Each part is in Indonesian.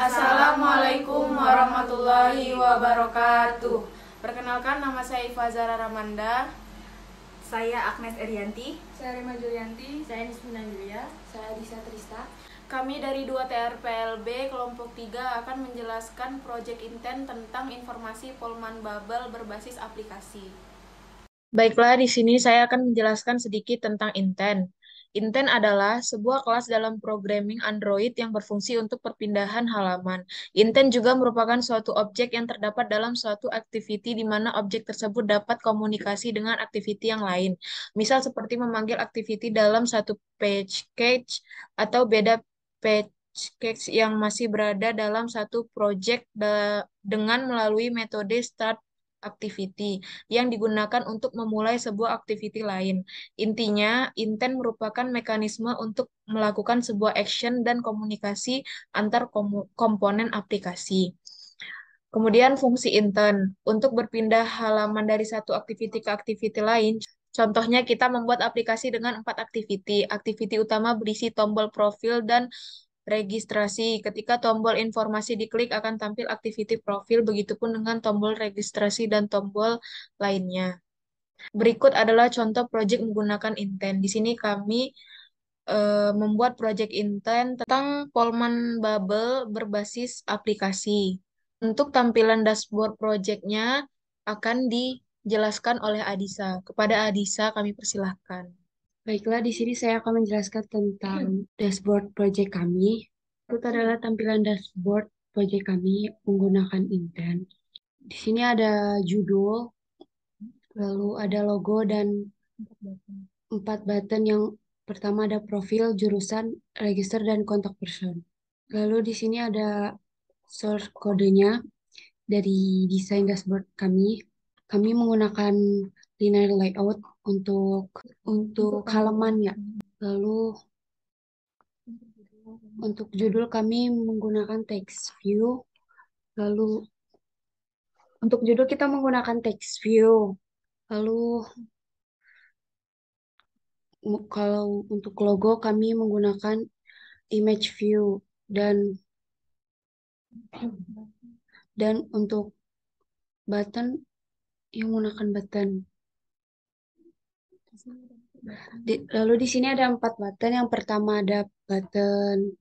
Assalamualaikum warahmatullahi wabarakatuh. Perkenalkan, nama saya Iva Zara Ramanda. Saya Agnes Erianti. Saya Rima Julianti. Saya Nismina Julia. Saya Disa Trista. Kami dari 2 TRPLB kelompok 3 akan menjelaskan proyek Inten tentang informasi Polman Bubble berbasis aplikasi. Baiklah, di sini saya akan menjelaskan sedikit tentang Inten. Inten adalah sebuah kelas dalam programming Android yang berfungsi untuk perpindahan halaman. Inten juga merupakan suatu objek yang terdapat dalam suatu activity di mana objek tersebut dapat komunikasi dengan activity yang lain. Misal seperti memanggil activity dalam satu page cache atau beda page cache yang masih berada dalam satu project dengan melalui metode start activity yang digunakan untuk memulai sebuah activity lain. Intinya, intent merupakan mekanisme untuk melakukan sebuah action dan komunikasi antar komponen aplikasi. Kemudian fungsi intent untuk berpindah halaman dari satu activity ke activity lain. Contohnya kita membuat aplikasi dengan 4 activity. Activity utama berisi tombol profil dan registrasi. Ketika tombol informasi diklik akan tampil activity profil, begitupun dengan tombol registrasi dan tombol lainnya. Berikut adalah contoh project menggunakan intent. Di sini kami membuat project intent tentang Polman Bubble berbasis aplikasi. Untuk tampilan dashboard projectnya akan dijelaskan oleh Adisa. Kepada Adisa kami persilahkan. Baiklah, di sini saya akan menjelaskan tentang dashboard project kami. Itu adalah tampilan dashboard project kami menggunakan intent. Di sini ada judul, lalu ada logo dan 4 button. Yang pertama ada profil, jurusan, register, dan kontak person. Lalu di sini ada source kodenya dari desain dashboard kami. Kami menggunakan linear layout untuk halaman ya. Lalu untuk judul kami menggunakan text view. Lalu untuk judul kita menggunakan text view. Lalu kalau untuk logo kami menggunakan image view dan untuk button yang menggunakan button. Lalu di sini ada 4 button. Yang pertama ada button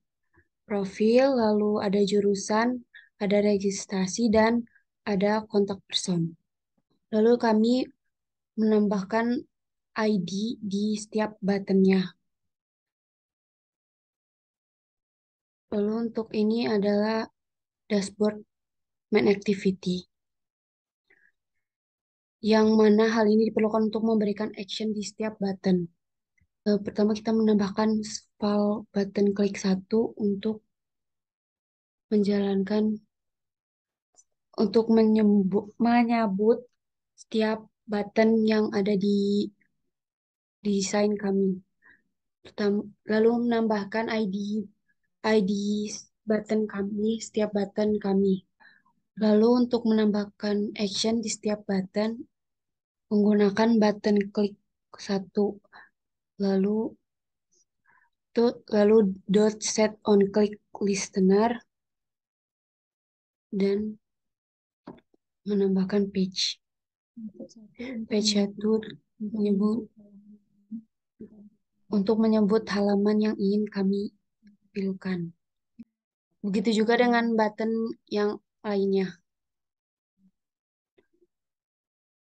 profil, lalu ada jurusan, ada registrasi, dan ada kontak person. Lalu kami menambahkan ID di setiap buttonnya. Lalu untuk ini adalah dashboard main activity, yang mana hal ini diperlukan untuk memberikan action di setiap button. Pertama kita menambahkan file button klik 1 untuk menjalankan menyebut setiap button yang ada di desain kami. Lalu menambahkan ID button kami, setiap button kami. Lalu untuk menambahkan action di setiap button, menggunakan button klik 1. Lalu dot set on click listener dan menambahkan page 1 untuk menyebut halaman yang ingin kami pilihkan. Begitu juga dengan button yang lainnya.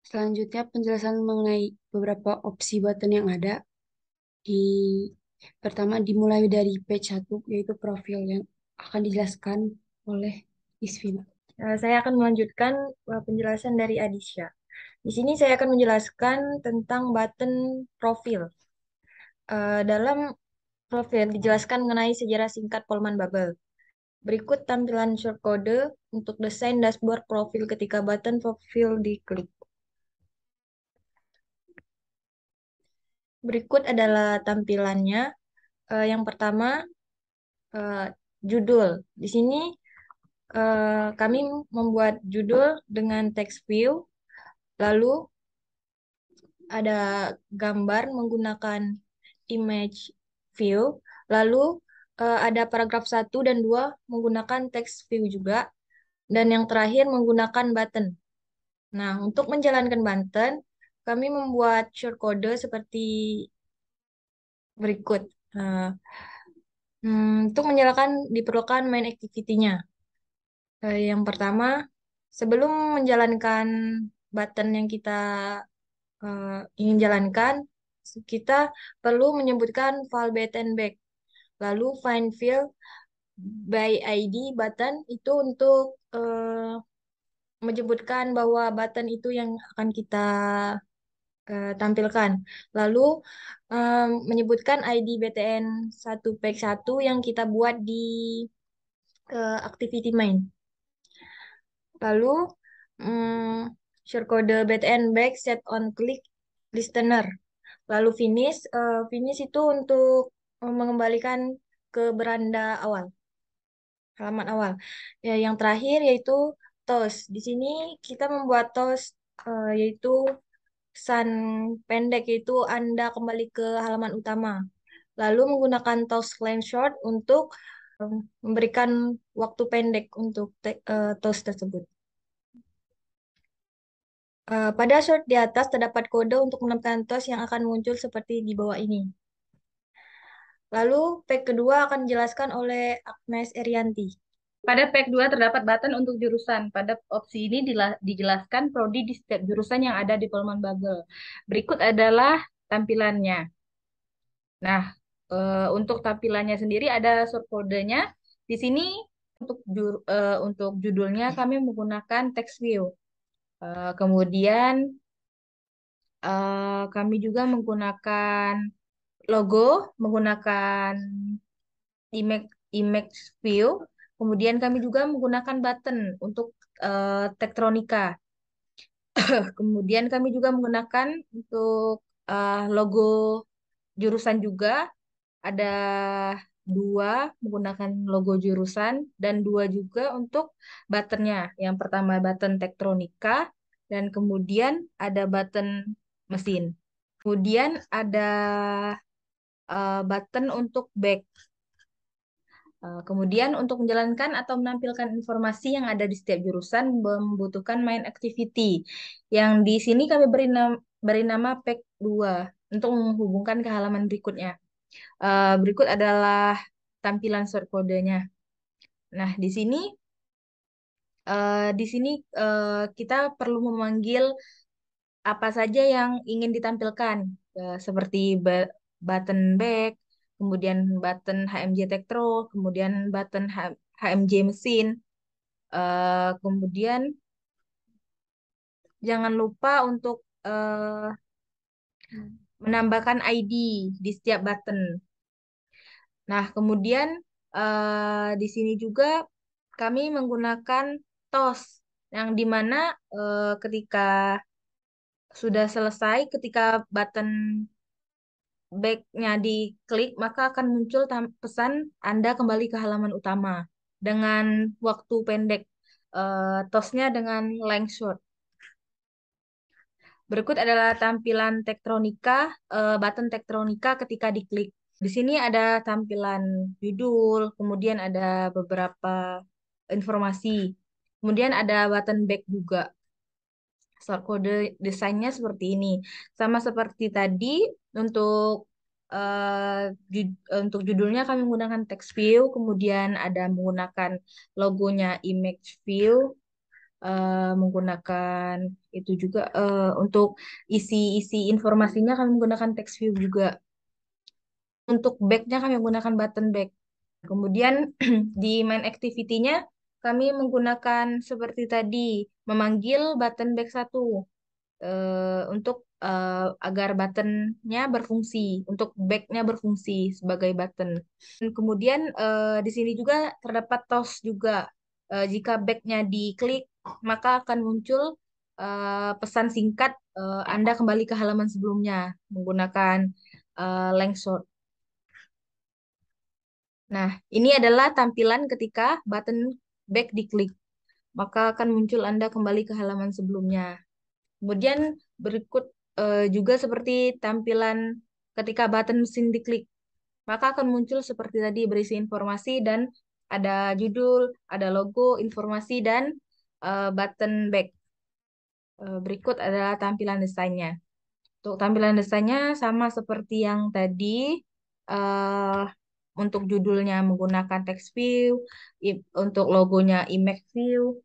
Selanjutnya penjelasan mengenai beberapa opsi button yang ada. Pertama dimulai dari page 1 yaitu profil yang akan dijelaskan oleh Isvina. Saya akan melanjutkan penjelasan dari Adisya. Di sini saya akan menjelaskan tentang button profil. Dalam profil dijelaskan mengenai sejarah singkat Polman Bubble. Berikut tampilan shortcode untuk desain dashboard profil ketika button profil diklik. Berikut adalah tampilannya. Yang pertama, judul. Di sini kami membuat judul dengan text view, lalu ada gambar menggunakan image view, lalu ada paragraf 1 dan 2 menggunakan text view juga. Dan yang terakhir menggunakan button. Nah, untuk menjalankan button, kami membuat shortcode seperti berikut. Nah, untuk menjalankan diperlukan main activity-nya. Yang pertama, sebelum menjalankan button yang kita ingin jalankan, kita perlu menyebutkan file button back. Lalu find field by ID button itu untuk menyebutkan bahwa button itu yang akan kita tampilkan. Lalu menyebutkan ID BTN 1 pack 1 yang kita buat di activity main. Lalu shortcode BTN back set on click listener. Lalu finish, finish itu untuk mengembalikan ke beranda awal, halaman awal. Ya, yang terakhir yaitu toast. Di sini kita membuat toast yaitu pesan pendek yaitu Anda kembali ke halaman utama. Lalu menggunakan toast claim short untuk memberikan waktu pendek untuk toast tersebut. Pada short di atas terdapat kode untuk menemukan toast yang akan muncul seperti di bawah ini. Lalu pack kedua akan dijelaskan oleh Agnes Erianti. Pada pack 2 terdapat button untuk jurusan. Pada opsi ini dijelaskan prodi di setiap jurusan yang ada di Polman Bubble. Berikut adalah tampilannya. Nah, untuk tampilannya sendiri ada shortcode-nya. Di sini untuk judulnya kami menggunakan text view. Kemudian kami juga menggunakan logo, menggunakan image view. Kemudian kami juga menggunakan button untuk tektronika. Kemudian kami juga menggunakan untuk logo jurusan juga. Ada 2 menggunakan logo jurusan dan 2 juga untuk buttonnya. Yang pertama button tektronika dan kemudian ada button mesin. Kemudian ada button untuk back. Kemudian untuk menjalankan atau menampilkan informasi yang ada di setiap jurusan membutuhkan main activity. Yang di sini kami beri nama pack 2 untuk menghubungkan ke halaman berikutnya. Berikut adalah tampilan shortcode-nya. Nah, di sini kita perlu memanggil apa saja yang ingin ditampilkan, seperti button back, kemudian button HMJ Tektro, kemudian button HMJ mesin, kemudian jangan lupa untuk menambahkan ID di setiap button. Nah, kemudian di sini juga kami menggunakan toast, yang dimana ketika sudah selesai, ketika button back-nya diklik, maka akan muncul pesan Anda kembali ke halaman utama dengan waktu pendek, toast-nya dengan length short. Berikut adalah tampilan tektronika, button tektronika ketika diklik. Di sini ada tampilan judul, kemudian ada beberapa informasi. Kemudian ada button back juga. Shortcode desainnya seperti ini. Sama seperti tadi, untuk untuk judulnya kami menggunakan text view, kemudian ada menggunakan logonya image view, menggunakan itu juga untuk isi informasinya kami menggunakan text view juga. Untuk back-nya kami menggunakan button back. Kemudian di main activity-nya kami menggunakan seperti tadi, memanggil button back 1 untuk agar button-nya berfungsi, untuk back-nya berfungsi sebagai button. Dan kemudian di sini juga terdapat toast juga. Jika back-nya diklik, maka akan muncul pesan singkat Anda kembali ke halaman sebelumnya menggunakan length short. Nah, ini adalah tampilan ketika button back diklik. Maka akan muncul Anda kembali ke halaman sebelumnya. Kemudian berikut juga seperti tampilan ketika button mesin diklik. maka akan muncul seperti tadi berisi informasi dan ada judul, ada logo, informasi, dan button back. Berikut adalah tampilan desainnya. Untuk tampilan desainnya sama seperti yang tadi. eh untuk judulnya menggunakan text view, untuk logonya image view,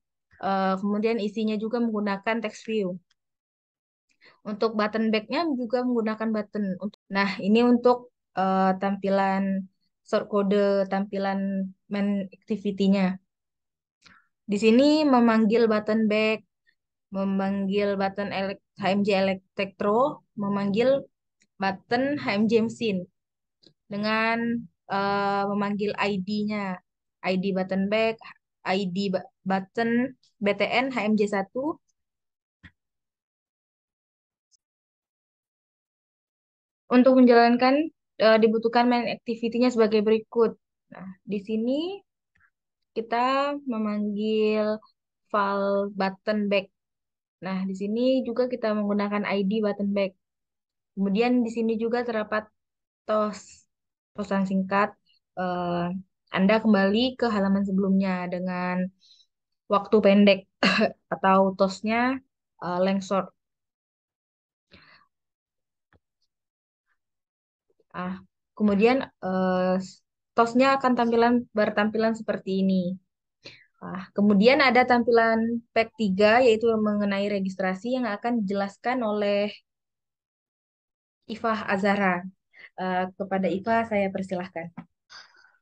kemudian isinya juga menggunakan text view. Untuk button back-nya juga menggunakan button. Nah, ini untuk tampilan short code, tampilan main activity-nya. Di sini memanggil button back, memanggil button HMJ Electro, memanggil button HMJ Mesin dengan memanggil ID-nya. ID button back, ID button BTN HMJ1. Untuk menjalankan dibutuhkan main activity-nya sebagai berikut. Nah, di sini kita memanggil file button back. Nah, di sini juga kita menggunakan ID button back. Kemudian di sini juga terdapat tos, tosan singkat. Eh, Anda kembali ke halaman sebelumnya dengan waktu pendek atau tosnya length short. Ah, kemudian tosnya akan bertampilan seperti ini. Kemudian ada tampilan pack 3 yaitu mengenai registrasi yang akan dijelaskan oleh Ifah Azhara. Kepada Ifah saya persilahkan.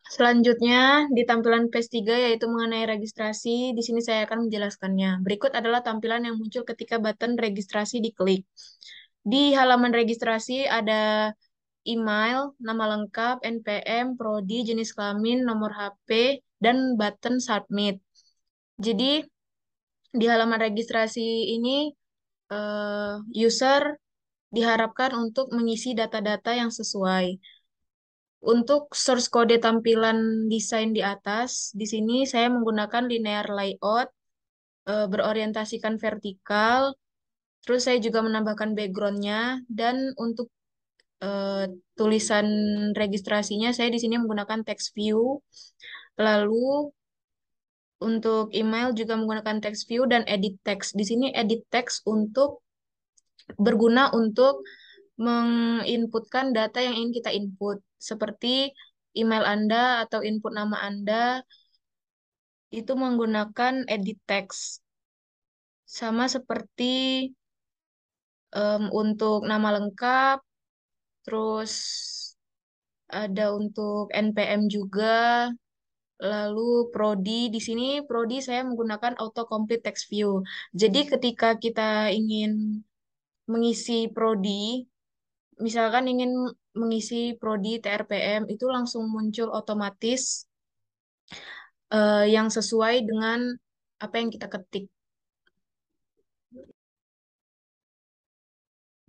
Selanjutnya, di tampilan page 3 yaitu mengenai registrasi, di sini saya akan menjelaskannya. Berikut adalah tampilan yang muncul ketika button registrasi diklik. Di halaman registrasi ada email, nama lengkap, NPM, prodi, jenis kelamin, nomor HP, dan button submit. Jadi, di halaman registrasi ini, user diharapkan untuk mengisi data-data yang sesuai. Untuk source kode tampilan desain di atas, di sini saya menggunakan linear layout, berorientasikan vertikal, terus saya juga menambahkan backgroundnya, dan untuk eh, tulisan registrasinya saya di sini menggunakan text view, lalu untuk email juga menggunakan text view dan edit text. Di sini edit text berguna untuk menginputkan data yang ingin kita input, seperti email Anda atau input nama Anda, itu menggunakan edit text. Sama seperti untuk nama lengkap, terus ada untuk NPM juga, lalu prodi. Di sini prodi saya menggunakan autocomplete text view. Jadi ketika kita ingin mengisi prodi, misalkan ingin mengisi prodi TRPM, itu langsung muncul otomatis yang sesuai dengan apa yang kita ketik.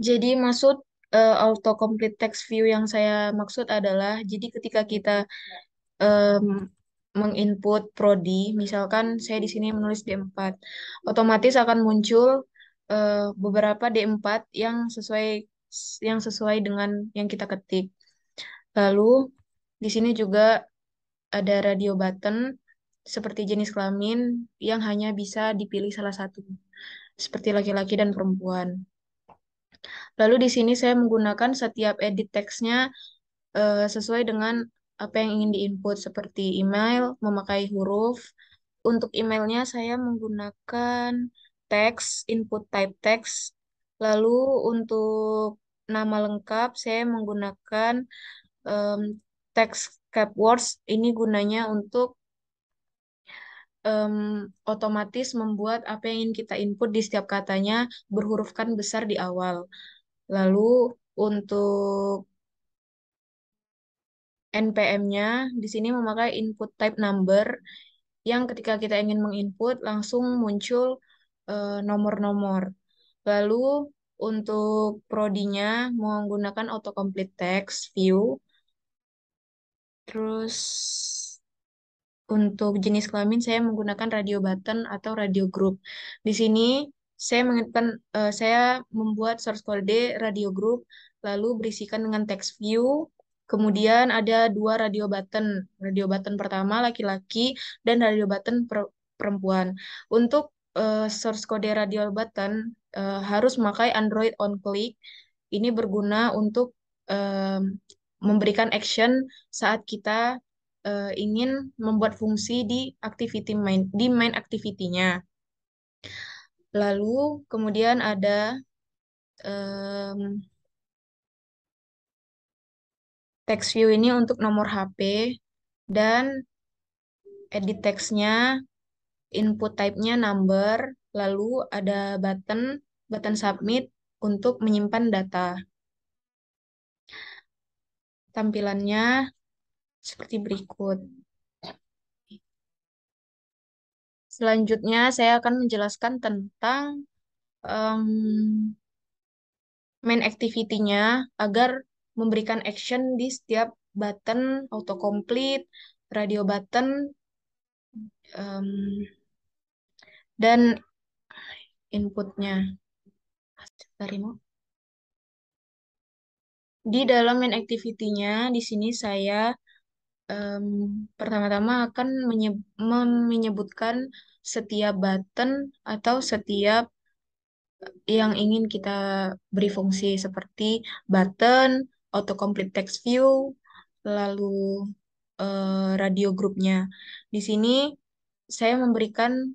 Jadi maksud autocomplete text view yang saya maksud adalah, jadi ketika kita em, menginput prodi, misalkan saya di sini menulis D4, otomatis akan muncul beberapa D4 yang sesuai dengan yang kita ketik. Lalu di sini juga ada radio button seperti jenis kelamin yang hanya bisa dipilih salah satu, seperti laki-laki dan perempuan. Lalu di sini saya menggunakan setiap edit teksnya sesuai dengan apa yang ingin diinput, seperti email, memakai huruf. Untuk emailnya saya menggunakan teks, input type text. Lalu untuk nama lengkap saya menggunakan em, text cap words. Ini gunanya untuk em, otomatis membuat apa yang ingin kita input di setiap katanya berhurufkan besar di awal. Lalu untuk NPM-nya di sini memakai input type number yang ketika kita ingin menginput langsung muncul nomor-nomor. Lalu untuk prodinya menggunakan autocomplete text view. Terus untuk jenis kelamin saya menggunakan radio button atau radio group. Di sini saya membuat source code radio group lalu berisikan dengan text view. Kemudian ada dua radio button. Radio button pertama laki-laki dan radio button perempuan. Untuk source code radio button harus memakai Android on click. Ini berguna untuk memberikan action saat kita ingin membuat fungsi di activity main activity-nya. Lalu kemudian ada text view ini untuk nomor HP dan edit text-nya, input type-nya number, lalu ada button submit untuk menyimpan data. Tampilannya seperti berikut. Selanjutnya saya akan menjelaskan tentang main activity-nya agar memberikan action di setiap button, autocomplete, radio button, dan inputnya. Di dalam main activity-nya, di sini saya pertama-tama akan menyebutkan setiap button atau setiap yang ingin kita beri fungsi seperti button, autocomplete text view, lalu radio grupnya. Di sini saya memberikan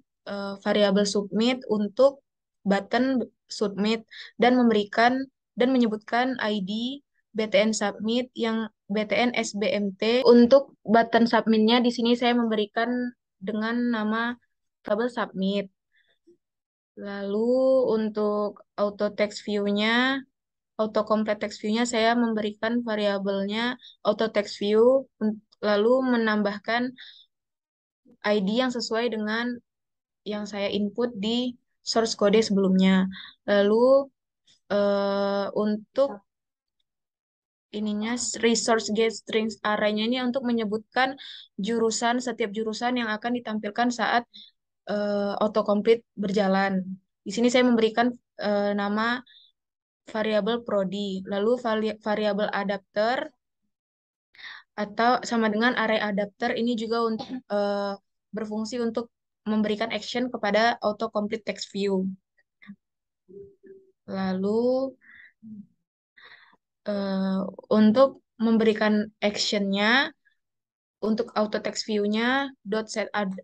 variabel submit untuk button submit dan menyebutkan ID BTN submit yang BTN SBMT. Untuk button submitnya di sini saya memberikan dengan nama variabel submit. Lalu untuk auto text view-nya, autocomplete text view-nya saya memberikan variabelnya auto text view, lalu menambahkan ID yang sesuai dengan yang saya input di source code sebelumnya. Lalu untuk ininya resource get strings array-nya ini untuk menyebutkan setiap jurusan yang akan ditampilkan saat autocomplete berjalan. Di sini saya memberikan nama variabel prodi, lalu variabel adapter atau sama dengan array adapter ini juga untuk berfungsi untuk memberikan action kepada autocomplete text view. Lalu untuk memberikan actionnya untuk auto text view-nya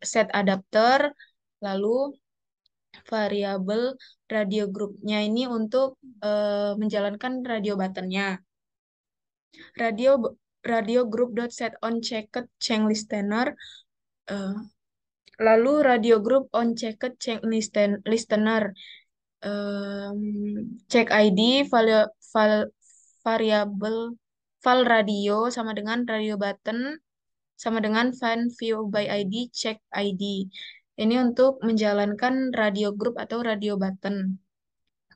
set adapter, lalu variabel radio group-nya ini untuk menjalankan radio button-nya. Radio group dot set on checked change listener, lalu radio group on checked change listener, check ID variabel file radio sama dengan radio button sama dengan find view by ID check ID. Ini untuk menjalankan radio group atau radio button.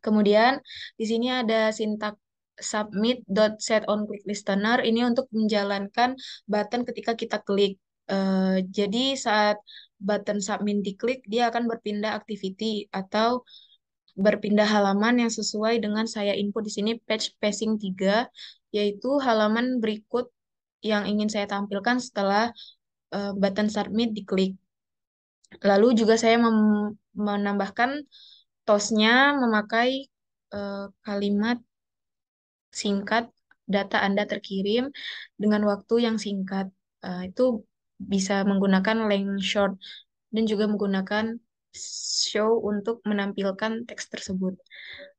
Kemudian di sini ada sintak submit dot set on click listener, ini untuk menjalankan button ketika kita klik. Jadi saat button submit diklik, dia akan berpindah activity atau berpindah halaman yang sesuai dengan saya input di sini page passing 3, yaitu halaman berikut yang ingin saya tampilkan setelah button submit diklik. Lalu juga saya menambahkan TOS-nya memakai kalimat singkat data Anda terkirim dengan waktu yang singkat. Itu bisa menggunakan length short dan juga menggunakan show untuk menampilkan teks tersebut.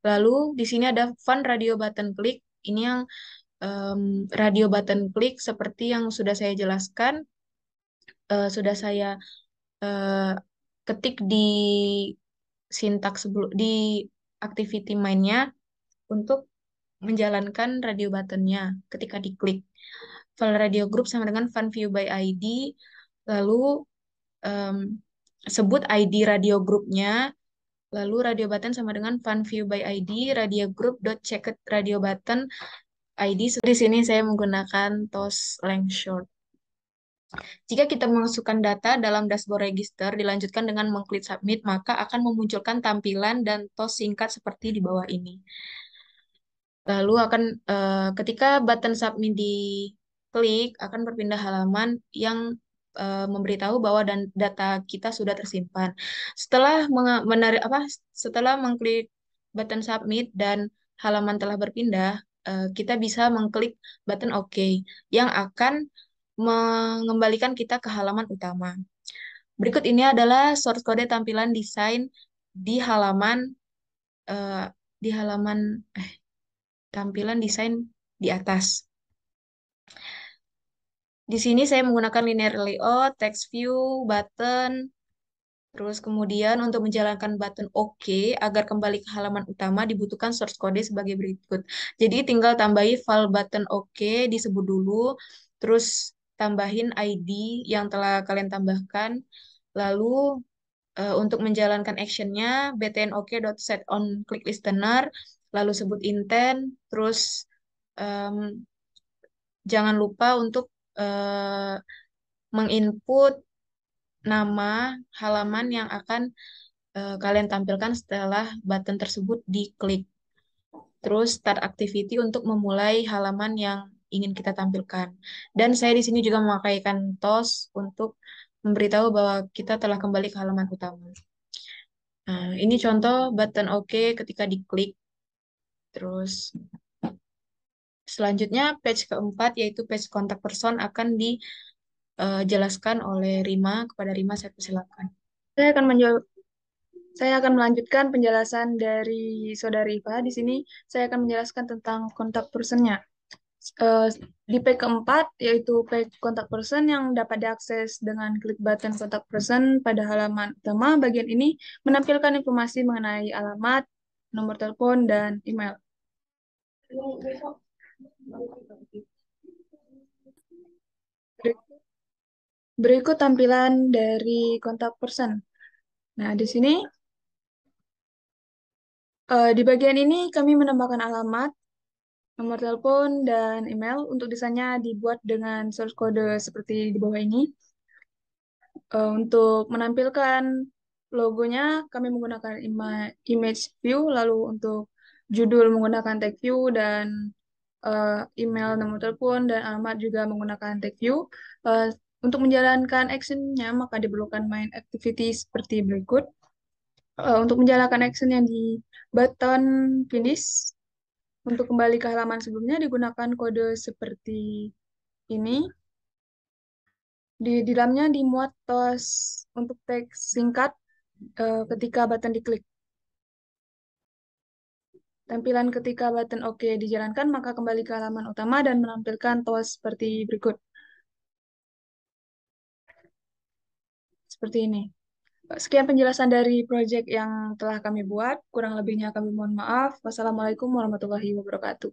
Lalu di sini ada fun radio button click. Ini yang radio button click seperti yang sudah saya jelaskan, sudah saya ketik di sintaks di activity main-nya untuk menjalankan radio button-nya ketika diklik. File radio group sama dengan fun view by ID, lalu sebut ID radio group-nya, lalu radio button sama dengan fun view by ID, radio group dot checked radio button ID. Di sini saya menggunakan TOS length short. Jika kita memasukkan data dalam dashboard register, dilanjutkan dengan mengklik submit, maka akan memunculkan tampilan dan TOS singkat seperti di bawah ini. Lalu ketika button submit klik akan berpindah halaman yang memberitahu bahwa data kita sudah tersimpan. Setelah setelah mengklik button submit dan halaman telah berpindah, kita bisa mengklik button OK yang akan mengembalikan kita ke halaman utama. Berikut ini adalah source kode tampilan desain di halaman eh, di halaman tampilan desain di atas. Di sini saya menggunakan linear layout, text view, button, terus kemudian untuk menjalankan button OK agar kembali ke halaman utama dibutuhkan source code sebagai berikut. Jadi tinggal tambahi file button OK, disebut dulu, terus tambahin ID yang telah kalian tambahkan, lalu untuk menjalankan actionnya btnok.set on click listener, lalu sebut intent, terus em, jangan lupa untuk menginput nama halaman yang akan kalian tampilkan setelah button tersebut diklik. Terus start activity untuk memulai halaman yang ingin kita tampilkan. Dan saya di sini juga memakaikan toast untuk memberitahu bahwa kita telah kembali ke halaman utama. Nah, ini contoh button OK ketika diklik. Terus selanjutnya page keempat yaitu page contact person akan dijelaskan oleh Rima. Kepada Rima saya persilakan. Saya akan saya akan melanjutkan penjelasan dari Saudari Iva. Di sini saya akan menjelaskan tentang kontak personnya. Eh, di page keempat, yaitu page kontak person yang dapat diakses dengan klik button kontak person pada halaman utama, bagian ini menampilkan informasi mengenai alamat, nomor telepon, dan email. Berikut tampilan dari kontak person. Nah, di sini, di bagian ini kami menambahkan alamat, nomor telepon, dan email. Untuk desainnya dibuat dengan source code seperti di bawah ini. Untuk menampilkan logonya, kami menggunakan image view, lalu untuk judul menggunakan tag view, dan email, nomor telepon, dan alamat juga menggunakan tag view. Untuk menjalankan actionnya, maka diperlukan main activity seperti berikut. Untuk menjalankan action yang di button finish, untuk kembali ke halaman sebelumnya digunakan kode seperti ini. Di dalamnya dimuat toast untuk teks singkat ketika button diklik. Tampilan ketika button OK dijalankan, maka kembali ke halaman utama dan menampilkan toast seperti berikut. Seperti ini. Sekian penjelasan dari proyek yang telah kami buat. Kurang lebihnya kami mohon maaf. Wassalamualaikum warahmatullahi wabarakatuh.